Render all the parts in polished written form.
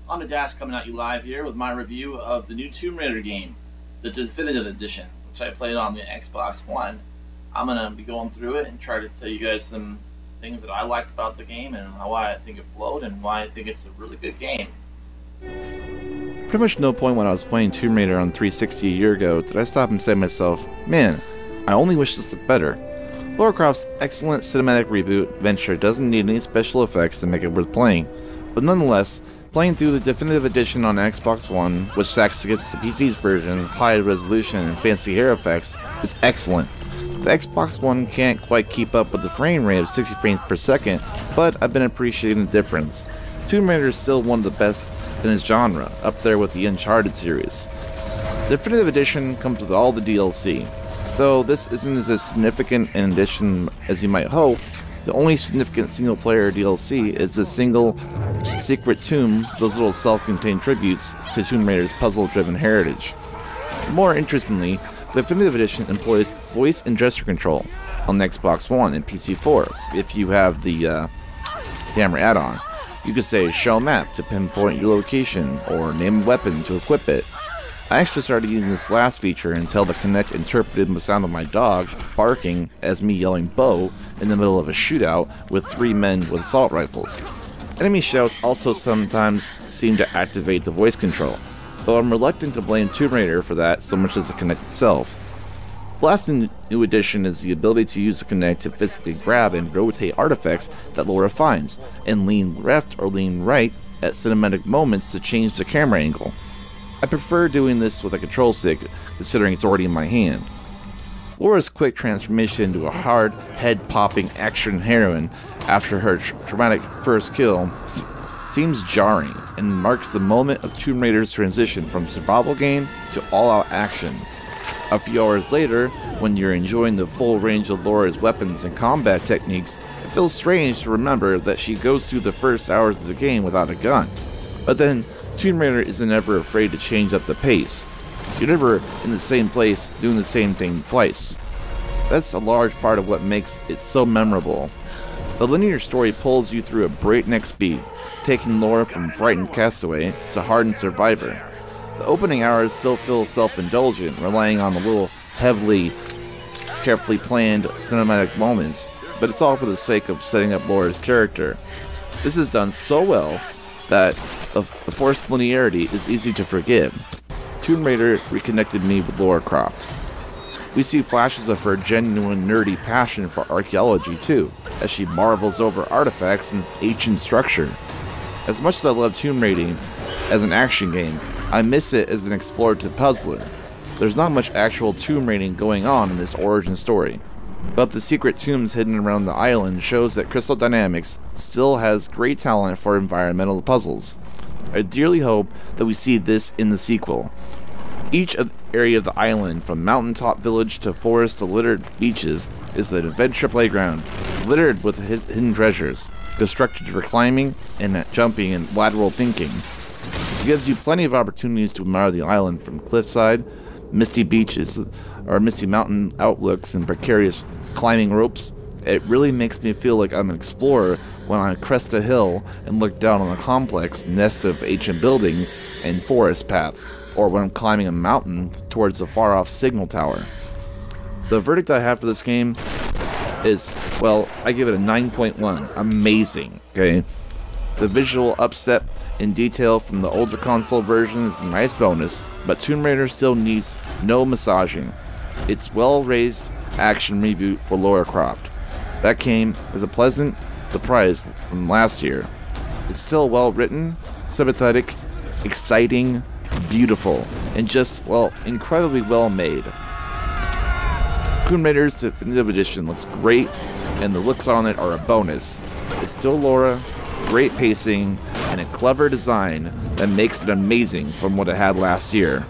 On the Dash coming at you live here with my review of the new Tomb Raider game, the Definitive Edition, which I played on the Xbox One. I'm going to be going through it and try to tell you guys some things that I liked about the game and why I think it flowed and why I think it's a really good game. Pretty much no point when I was playing Tomb Raider on 360 a year ago did I stop and say to myself, man, I only wish this looked better. Lara Croft's excellent cinematic reboot venture doesn't need any special effects to make it worth playing, but nonetheless, playing through the Definitive Edition on Xbox One, which stacks against the PC's version, high resolution and fancy hair effects, is excellent. The Xbox One can't quite keep up with the frame rate of 60 frames per second, but I've been appreciating the difference. Tomb Raider is still one of the best in its genre, up there with the Uncharted series. The Definitive Edition comes with all the DLC. Though this isn't as significant an addition as you might hope, the only significant single-player DLC is the single secret tomb, those little self-contained tributes to Tomb Raider's puzzle-driven heritage. More interestingly, the Definitive Edition employs voice and gesture control on the Xbox One and PC4 if you have the camera add-on. You could say show map to pinpoint your location or name a weapon to equip it. I actually started using this last feature until the Kinect interpreted the sound of my dog barking as me yelling "Bo" in the middle of a shootout with 3 men with assault rifles. Enemy shouts also sometimes seem to activate the voice control, though I'm reluctant to blame Tomb Raider for that so much as the Kinect itself. The last new addition is the ability to use the Kinect to physically grab and rotate artifacts that Lara finds, and lean left or lean right at cinematic moments to change the camera angle. I prefer doing this with a control stick, considering it's already in my hand. Lara's quick transformation into a hard, head-popping action heroine after her traumatic first kill seems jarring, and marks the moment of Tomb Raider's transition from survival game to all-out action. A few hours later, when you're enjoying the full range of Lara's weapons and combat techniques, it feels strange to remember that she goes through the first hours of the game without a gun. But then, Tomb Raider isn't ever afraid to change up the pace. You're never in the same place doing the same thing twice. That's a large part of what makes it so memorable. The linear story pulls you through a breakneck speed, taking Lara from frightened castaway to hardened survivor. The opening hours still feel self-indulgent, relying on a little heavily, carefully planned cinematic moments, but it's all for the sake of setting up Lara's character. This is done so well that the forced linearity is easy to forgive. Tomb Raider reconnected me with Lara Croft. We see flashes of her genuine nerdy passion for archaeology too, as she marvels over artifacts and ancient structure. As much as I love Tomb Raiding as an action game, I miss it as an explorative puzzler. There's not much actual tomb raiding going on in this origin story, but the secret tombs hidden around the island shows that Crystal Dynamics still has great talent for environmental puzzles. I dearly hope that we see this in the sequel. Each area of the island, from mountaintop village to forest to littered beaches, is an adventure playground, littered with hidden treasures, constructed for climbing and jumping and lateral thinking. It gives you plenty of opportunities to admire the island, from cliffside, misty beaches, or misty mountain outlooks and precarious climbing ropes. It really makes me feel like I'm an explorer when I crest a hill and look down on a complex nest of ancient buildings and forest paths, or when I'm climbing a mountain towards a far-off signal tower. The verdict I have for this game is, well, I give it a 9.1. Amazing, okay? The visual upstep in detail from the older console version is a nice bonus, but Tomb Raider still needs no massaging. It's well-raised action reboot for Lara Croft. That came as a pleasant surprise from last year. It's still well-written, sympathetic, exciting, beautiful, and just, well, incredibly well-made. Tomb Raider's Definitive Edition looks great, and the looks on it are a bonus. It's still Lara, great pacing, and a clever design that makes it amazing from what it had last year.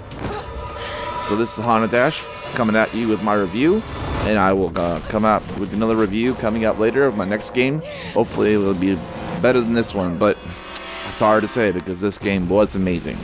So this is Honda Dash coming at you with my review, and I will come out with another review coming out later of my next game. Hopefully it will be better than this one, but it's hard to say because this game was amazing.